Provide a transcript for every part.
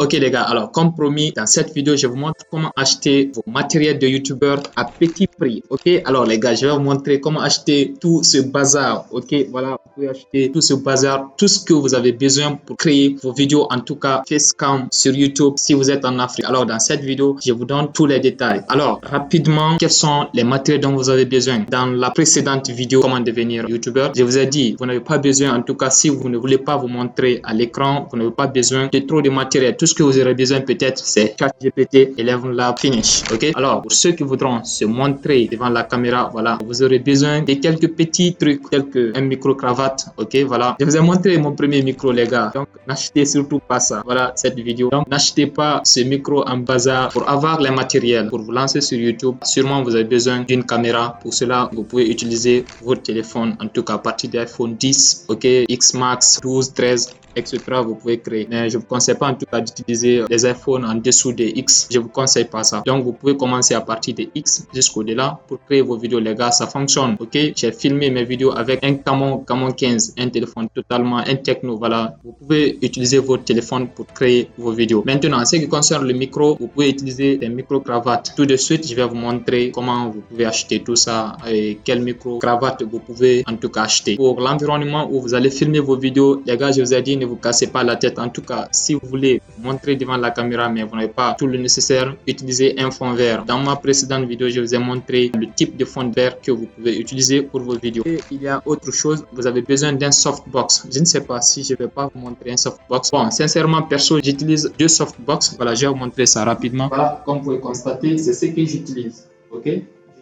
Ok les gars, alors comme promis, dans cette vidéo, je vous montre comment acheter vos matériels de youtubeur à petit prix. Ok, alors les gars, je vais vous montrer comment acheter tout ce bazar. Ok, voilà, vous pouvez acheter tout ce bazar, tout ce que vous avez besoin pour créer vos vidéos, en tout cas facecam sur YouTube si vous êtes en Afrique. Alors dans cette vidéo, je vous donne tous les détails. Alors rapidement, quels sont les matériels dont vous avez besoin? Dans la précédente vidéo, comment devenir youtubeur, je vous ai dit, vous n'avez pas besoin, en tout cas si vous ne voulez pas vous montrer à l'écran, vous n'avez pas besoin de trop de matériel. Tout ce que vous aurez besoin peut-être c'est ChatGPT et Level Finish. Ok, alors pour ceux qui voudront se montrer devant la caméra, voilà, vous aurez besoin de quelques petits trucs tels que un micro cravate. Ok, voilà, je vous ai montré mon premier micro les gars, donc n'achetez surtout pas ça. Voilà cette vidéo, donc n'achetez pas ce micro en bazar. Pour avoir les matériels pour vous lancer sur YouTube, sûrement vous avez besoin d'une caméra. Pour cela vous pouvez utiliser votre téléphone, en tout cas à partir d'iPhone 10, ok, X Max, 12, 13, etc. Vous pouvez créer, mais je vous conseille pas en tout cas d'utiliser les iPhones en dessous des X. Je vous conseille pas ça. Donc vous pouvez commencer à partir des X jusqu'au delà pour créer vos vidéos les gars. Ça fonctionne. Ok, j'ai filmé mes vidéos avec un Camon 15, un téléphone totalement un techno. Voilà, vous pouvez utiliser votre téléphone pour créer vos vidéos. Maintenant en ce qui concerne le micro, vous pouvez utiliser des micro cravates. Tout de suite je vais vous montrer comment vous pouvez acheter tout ça et quel micro cravate vous pouvez en tout cas acheter. Pour l'environnement où vous allez filmer vos vidéos les gars, je vous ai dit, ne vous cassez pas la tête. En tout cas, si vous voulez vous montrer devant la caméra mais vous n'avez pas tout le nécessaire, utilisez un fond vert. Dans ma précédente vidéo, je vous ai montré le type de fond vert que vous pouvez utiliser pour vos vidéos. Et il y a autre chose, vous avez besoin d'un softbox. Je ne sais pas si je vais pas vous montrer un softbox. Bon, sincèrement, perso, j'utilise deux softbox. Voilà, je vais vous montrer ça rapidement. Voilà, comme vous pouvez constater, c'est ce que j'utilise. Ok,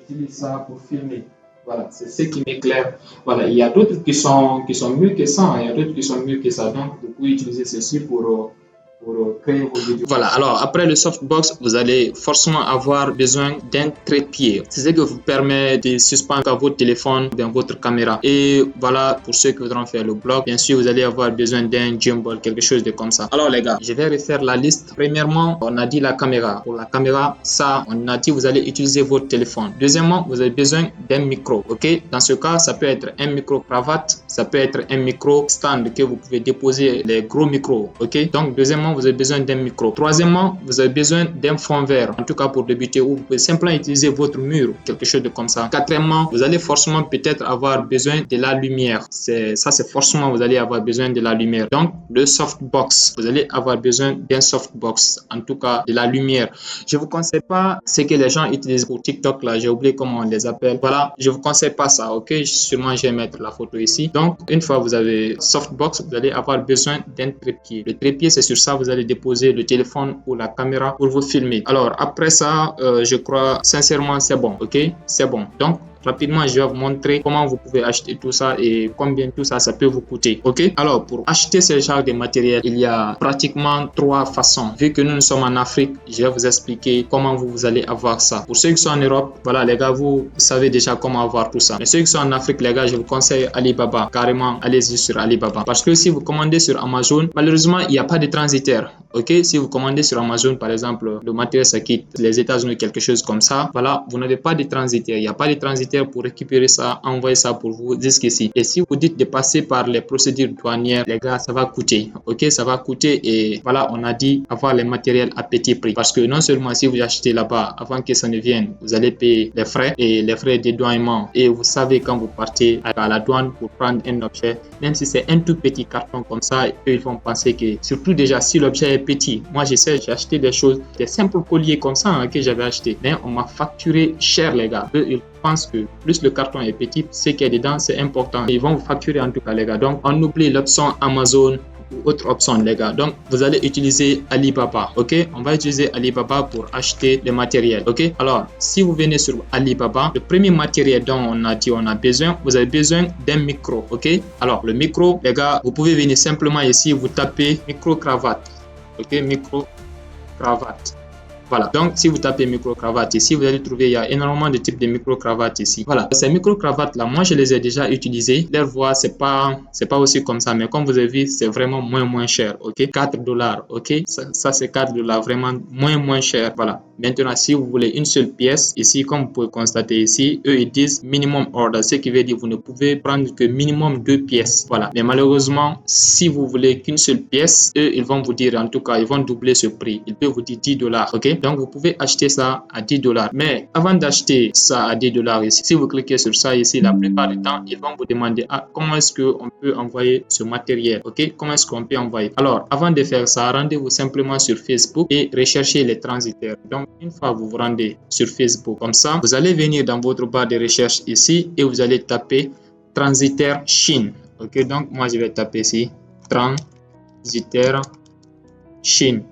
j'utilise ça pour filmer. Voilà, c'est ce qui m'éclaire. Voilà, il y a d'autres qui sont mieux que ça. Il y a d'autres qui sont mieux que ça. Donc, vous pouvez utiliser ceci pour créer vos vidéos. Voilà, alors après le softbox, vous allez forcément avoir besoin d'un trépied. C'est ce qui vous permet de suspendre votre téléphone dans votre caméra. Et voilà, pour ceux qui voudront faire le vlog, bien sûr, vous allez avoir besoin d'un gimbal, quelque chose de comme ça. Alors les gars, je vais refaire la liste. Premièrement, on a dit la caméra. Pour la caméra, ça, on a dit vous allez utiliser votre téléphone. Deuxièmement, vous avez besoin d'un micro. Ok, dans ce cas, ça peut être un micro cravate, ça peut être un micro stand que vous pouvez déposer les gros micros. Ok, donc deuxièmement, vous avez besoin d'un micro. Troisièmement, vous avez besoin d'un fond vert, en tout cas pour débuter, ou vous pouvez simplement utiliser votre mur, quelque chose de comme ça. Quatrièmement, vous allez forcément peut-être avoir besoin de la lumière. C'est forcément vous allez avoir besoin de la lumière. Donc le softbox, vous allez avoir besoin d'un softbox, en tout cas de la lumière. Je vous conseille pas ce que les gens utilisent pour TikTok là, j'ai oublié comment on les appelle. Voilà, je vous conseille pas ça. Ok, sûrement je vais mettre la photo ici. Donc une fois vous avez softbox, vous allez avoir besoin d'un trépied. Le trépied, c'est sur ça vous allez déposer le téléphone ou la caméra pour vous filmer. Alors après ça, je crois sincèrement c'est bon. Ok, c'est bon. Donc rapidement, je vais vous montrer comment vous pouvez acheter tout ça et combien tout ça peut vous coûter. Ok, alors pour acheter ce genre de matériel, il y a pratiquement trois façons. Vu que nous sommes en Afrique, je vais vous expliquer comment vous allez avoir ça. Pour ceux qui sont en Europe, voilà les gars, vous savez déjà comment avoir tout ça. Mais ceux qui sont en Afrique, les gars, je vous conseille Alibaba. Carrément, allez-y sur Alibaba. Parce que si vous commandez sur Amazon, malheureusement, il n'y a pas de transitaire. Ok, si vous commandez sur Amazon, par exemple, le matériel ça quitte les États-Unis, quelque chose comme ça, voilà, vous n'avez pas de transitaire. Il n'y a pas de transitaire pour récupérer ça, envoyer ça pour vous jusqu'ici. Et si vous dites de passer par les procédures douanières, les gars, ça va coûter. Ok, ça va coûter et voilà, on a dit avoir les matériels à petit prix. Parce que non seulement si vous achetez là-bas, avant que ça ne vienne, vous allez payer les frais et les frais de douanement. Et vous savez quand vous partez à la douane pour prendre un objet, même si c'est un tout petit carton comme ça, eux, ils vont penser que, surtout déjà si l'objet est petit. Moi, je sais, j'ai acheté des choses, des simples colliers comme ça que j'avais acheté. Mais on m'a facturé cher, les gars. Eux, ils pensent que plus le carton est petit, ce qui est dedans, c'est important. Ils vont vous facturer en tout cas, les gars. Donc, on oublie l'option Amazon ou autre option, les gars. Donc, vous allez utiliser Alibaba. Ok, on va utiliser Alibaba pour acheter le matériel. Ok, alors, si vous venez sur Alibaba, le premier matériel dont on a dit on a besoin, vous avez besoin d'un micro. Ok, alors, le micro, les gars, vous pouvez venir simplement ici, vous tapez micro cravate. Ok, micro cravate. Voilà. Donc, si vous tapez micro-cravate ici, vous allez trouver, il y a énormément de types de micro-cravates ici. Voilà. Ces micro-cravates là, moi, je les ai déjà utilisées. Leur voix, c'est pas aussi comme ça, mais comme vous avez vu, c'est vraiment moins cher. OK? 4 $. OK? Ça c'est 4 $. Vraiment moins cher. Voilà. Maintenant, si vous voulez une seule pièce, ici, comme vous pouvez constater ici, eux, ils disent minimum order, ce qui veut dire vous ne pouvez prendre que minimum 2 pièces. Voilà. Mais malheureusement, si vous voulez qu'une seule pièce, eux, ils vont vous dire, en tout cas, ils vont doubler ce prix. Ils peuvent vous dire 10 $. OK? Donc, vous pouvez acheter ça à 10 $. Mais avant d'acheter ça à 10 $ ici, si vous cliquez sur ça ici, la plupart du temps, ils vont vous demander comment est-ce qu'on peut envoyer ce matériel. OK? Comment est-ce qu'on peut envoyer? Alors, avant de faire ça, rendez-vous simplement sur Facebook et recherchez les transitaires. Donc, une fois vous vous rendez sur Facebook comme ça, vous allez venir dans votre barre de recherche ici et vous allez taper transitaire Chine. OK? Donc, moi, je vais taper ici transitaire Chine.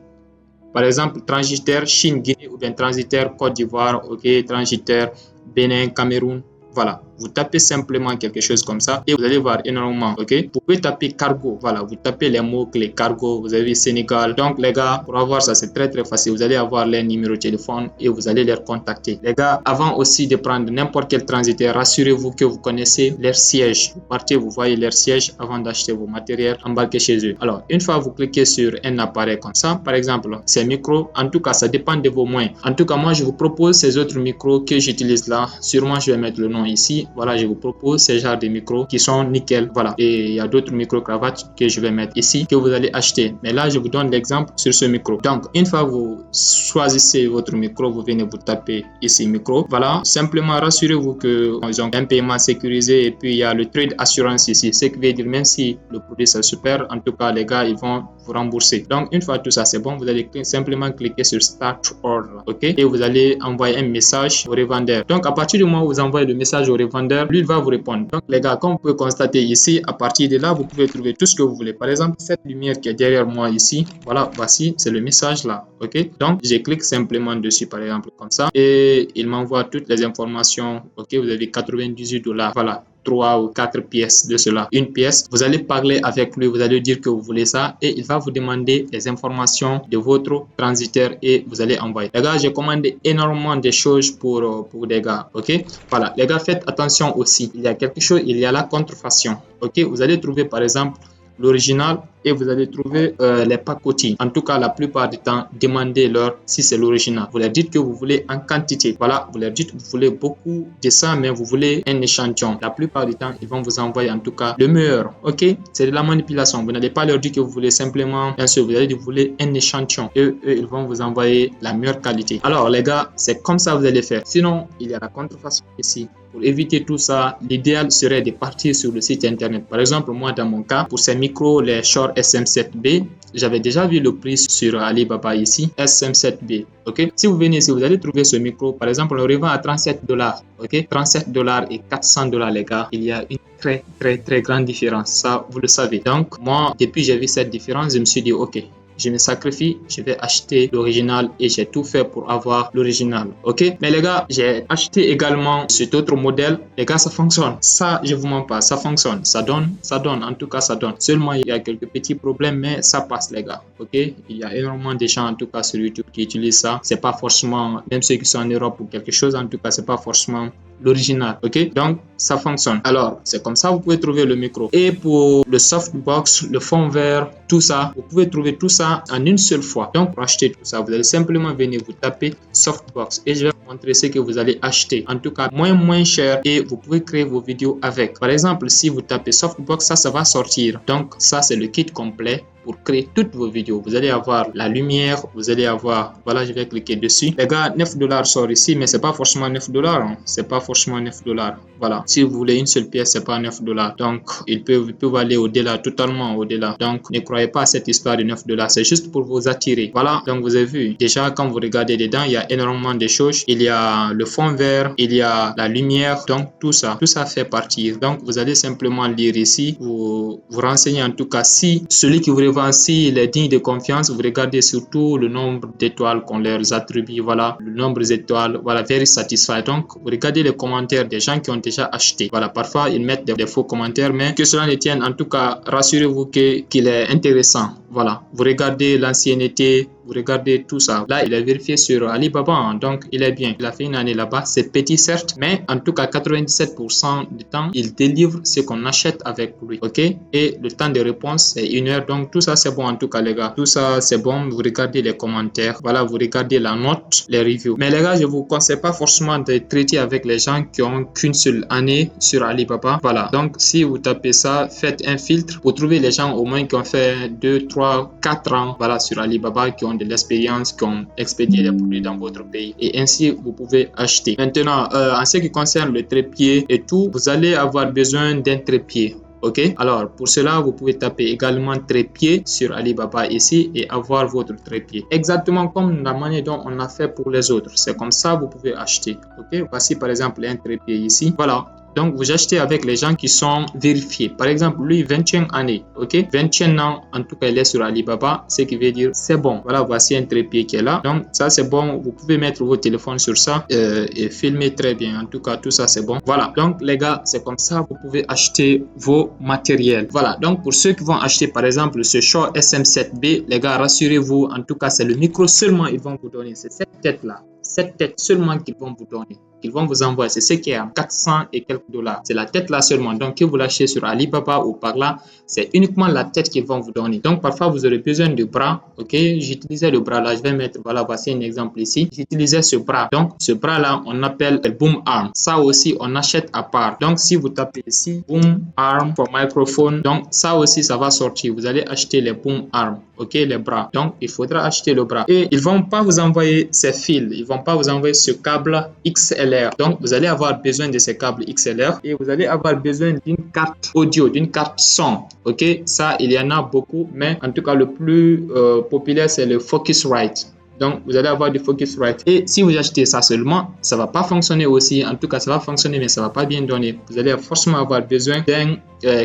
Par exemple, transitaire Chine-Guinée ou bien transitaire Côte d'Ivoire, OK, transitaire Bénin, Cameroun. Voilà, vous tapez simplement quelque chose comme ça et vous allez voir énormément, ok? Vous pouvez taper cargo, voilà, vous tapez les mots-clés cargo, vous avez Sénégal. Donc les gars, pour avoir ça, c'est très facile. Vous allez avoir leur numéro de téléphone et vous allez les contacter. Les gars, avant aussi de prendre n'importe quel transitaire, rassurez-vous que vous connaissez leur siège. Vous partez, vous voyez leur siège avant d'acheter vos matériels embarqués chez eux. Alors, une fois vous cliquez sur un appareil comme ça, par exemple, ces micros, en tout cas, ça dépend de vos moyens. En tout cas, moi, je vous propose ces autres micros que j'utilise là. Sûrement, je vais mettre le nom ici. Voilà, je vous propose ces genres de micros qui sont nickel. Voilà, et il y a d'autres micro-cravates que je vais mettre ici que vous allez acheter. Mais là, je vous donne l'exemple sur ce micro. Donc, une fois vous choisissez votre micro, vous venez vous taper ici micro. Voilà, simplement rassurez-vous qu'ils ont un paiement sécurisé et puis il y a le trade assurance ici. Ce qui veut dire même si le produit c'est super, en tout cas, les gars, ils vont vous rembourser. Donc, une fois tout ça c'est bon, vous allez simplement cliquer sur Start Order, ok? Et vous allez envoyer un message au revendeur. Donc, à partir du moment où vous envoyez le message au revendeur, lui, il va vous répondre. Donc, les gars, comme vous pouvez constater ici, à partir de là, vous pouvez trouver tout ce que vous voulez. Par exemple, cette lumière qui est derrière moi ici, voilà, voici, c'est le message là, ok? Donc, je clique simplement dessus, par exemple, comme ça, et il m'envoie toutes les informations, ok? Vous avez 98 $, voilà. 3 ou 4 pièces de cela. Une pièce, vous allez parler avec lui, vous allez dire que vous voulez ça et il va vous demander les informations de votre transitaire et vous allez envoyer. Les gars, j'ai commandé énormément de choses pour des gars, ok? Voilà, les gars, faites attention aussi. Il y a quelque chose, il y a la contrefaçon, ok? Vous allez trouver par exemple l'original et vous allez trouver les pacotilles. En tout cas, la plupart du temps, demandez-leur si c'est l'original. Vous leur dites que vous voulez en quantité. Voilà, vous leur dites que vous voulez beaucoup de ça, mais vous voulez un échantillon. La plupart du temps, ils vont vous envoyer en tout cas le meilleur. Ok, c'est de la manipulation. Vous n'allez pas leur dire que vous voulez simplement un seul. Vous allez dire que vous voulez un échantillon. Et eux, ils vont vous envoyer la meilleure qualité. Alors, les gars, c'est comme ça que vous allez faire. Sinon, il y a la contrefaçon ici. Pour éviter tout ça, l'idéal serait de partir sur le site internet. Par exemple, moi, dans mon cas, pour ces micros, les Shure SM7B, j'avais déjà vu le prix sur Alibaba ici, SM7B. Ok, si vous venez ici, vous allez trouver ce micro. Par exemple, on le revend à 37 $. Ok, 37 $ et 400 $, les gars. Il y a une très grande différence. Ça, vous le savez. Donc, moi, depuis j'ai vu cette différence, je me suis dit, ok, je me sacrifie, je vais acheter l'original et j'ai tout fait pour avoir l'original. Ok, mais les gars, j'ai acheté également cet autre modèle. Les gars, ça fonctionne. Ça, je vous mens pas, ça fonctionne. Ça donne. En tout cas, ça donne. Seulement, il y a quelques petits problèmes, mais ça passe, les gars. Ok, il y a énormément de gens, en tout cas, sur YouTube qui utilisent ça. C'est pas forcément, même ceux qui sont en Europe ou quelque chose, en tout cas, c'est pas forcément l'original. Ok, donc ça fonctionne. Alors, c'est comme ça, vous pouvez trouver le micro. Et pour le softbox, le fond vert, tout ça, vous pouvez trouver tout ça en une seule fois. Donc, pour acheter tout ça, vous allez simplement venir vous taper softbox et je vais vous montrer ce que vous allez acheter. En tout cas, moins cher et vous pouvez créer vos vidéos avec. Par exemple, si vous tapez softbox, ça va sortir. Donc, ça, c'est le kit complet pour créer toutes vos vidéos. Vous allez avoir la lumière, vous allez avoir, voilà, je vais cliquer dessus. Les gars, 9 $ sort ici, mais c'est pas forcément 9 $. Hein. C'est pas forcément 9 $. Voilà. Si vous voulez une seule pièce, c'est pas 9 $. Donc, ils peuvent aller au-delà, totalement au-delà. Donc, ne croyez pas à cette histoire de 9 $. C'est juste pour vous attirer. Voilà. Donc, vous avez vu. Déjà, quand vous regardez dedans, il y a énormément de choses. Il y a le fond vert, il y a la lumière. Donc, tout ça fait partie. Donc, vous allez simplement lire ici, vous renseigner en tout cas si celui qui vous si il est digne de confiance, vous regardez surtout le nombre d'étoiles qu'on leur attribue, voilà, le nombre d'étoiles, voilà, very satisfied. Donc, vous regardez les commentaires des gens qui ont déjà acheté. Voilà, parfois ils mettent des faux commentaires, mais que cela ne tienne, en tout cas, rassurez-vous qu'il est intéressant. Voilà, vous regardez l'ancienneté, vous regardez tout ça. Là, il est vérifié sur Alibaba, hein, donc il est bien. Il a fait une année là-bas. C'est petit certes, mais en tout cas 97% du temps, il délivre ce qu'on achète avec lui. Ok? Et le temps de réponse c'est 1 heure. Donc tout ça c'est bon en tout cas les gars. Tout ça c'est bon. Vous regardez les commentaires. Voilà, vous regardez la note, les reviews. Mais les gars, je vous conseille pas forcément de traiter avec les gens qui ont qu'une seule année sur Alibaba. Voilà. Donc si vous tapez ça, faites un filtre pour trouver les gens au moins qui ont fait 2, 3, 4 ans voilà, sur Alibaba, qui ont de l'expérience, qui ont expédié les produits dans votre pays. Et ainsi, vous pouvez acheter. Maintenant, en ce qui concerne le trépied et tout, vous allez avoir besoin d'un trépied. Ok, alors pour cela, vous pouvez taper également trépied sur Alibaba ici et avoir votre trépied. Exactement comme la manière dont on a fait pour les autres. C'est comme ça vous pouvez acheter. Ok, voici par exemple un trépied ici. Voilà. Donc, vous achetez avec les gens qui sont vérifiés. Par exemple, lui, 21 années, ok? 21 ans, en tout cas, il est sur Alibaba, ce qui veut dire c'est bon. Voilà, voici un trépied qui est là. Donc, ça, c'est bon. Vous pouvez mettre vos téléphones sur ça et filmer très bien. En tout cas, tout ça, c'est bon. Voilà. Donc, les gars, c'est comme ça, vous pouvez acheter vos matériels. Voilà. Donc, pour ceux qui vont acheter, par exemple, ce Shure SM7B, les gars, rassurez-vous. En tout cas, c'est le micro seulement ils vont vous donner. C'est cette tête-là. Cette tête seulement qu'ils vont vous donner. Qu'ils vont vous envoyer. C'est ce qui est à 400 et quelques dollars. C'est la tête là seulement. Donc, que vous l'achetez sur Alibaba ou par là, c'est uniquement la tête qu'ils vont vous donner. Donc, parfois, vous aurez besoin de bras. Ok, j'utilisais le bras là. Je vais mettre, voilà, voici un exemple ici. J'utilisais ce bras. Donc, ce bras là, on appelle le boom arm. Ça aussi, on achète à part. Donc, si vous tapez ici, boom arm for microphone, donc ça aussi, ça va sortir. Vous allez acheter les boom arm. Ok, les bras. Donc, il faudra acheter le bras. Et ils vont pas vous envoyer ces fils. Ils vont pas vous envoyer ce câble XLR. Donc, vous allez avoir besoin de ces câbles XLR et vous allez avoir besoin d'une carte audio, d'une carte son. Ok, ça, il y en a beaucoup, mais en tout cas, le plus populaire, c'est le Focusrite. Donc, vous allez avoir du Focusrite. Et si vous achetez ça seulement, ça va pas fonctionner aussi. En tout cas, ça va fonctionner, mais ça va pas bien donner. Vous allez forcément avoir besoin d'un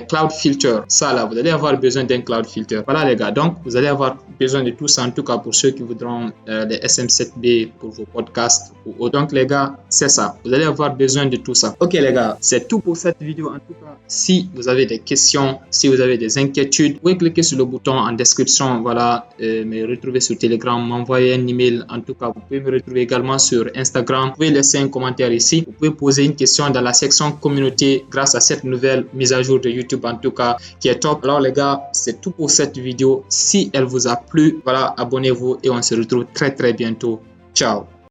cloud filter. Ça là, vous allez avoir besoin d'un cloud filter. Voilà les gars. Donc, vous allez avoir besoin de tout ça. En tout cas, pour ceux qui voudront les SM7B pour vos podcasts ou autre. Donc, les gars, c'est ça. Vous allez avoir besoin de tout ça. Ok les gars, c'est tout pour cette vidéo. En tout cas, si vous avez des questions, si vous avez des inquiétudes, vous pouvez cliquer sur le bouton en description. Voilà, me retrouver sur Telegram, m'envoyer un email. En tout cas, vous pouvez me retrouver également sur Instagram. Vous pouvez laisser un commentaire ici. Vous pouvez poser une question dans la section communauté grâce à cette nouvelle mise à jour de YouTube, en tout cas, qui est top. Alors les gars, c'est tout pour cette vidéo. Si elle vous a plu, voilà, abonnez-vous et on se retrouve très bientôt. Ciao.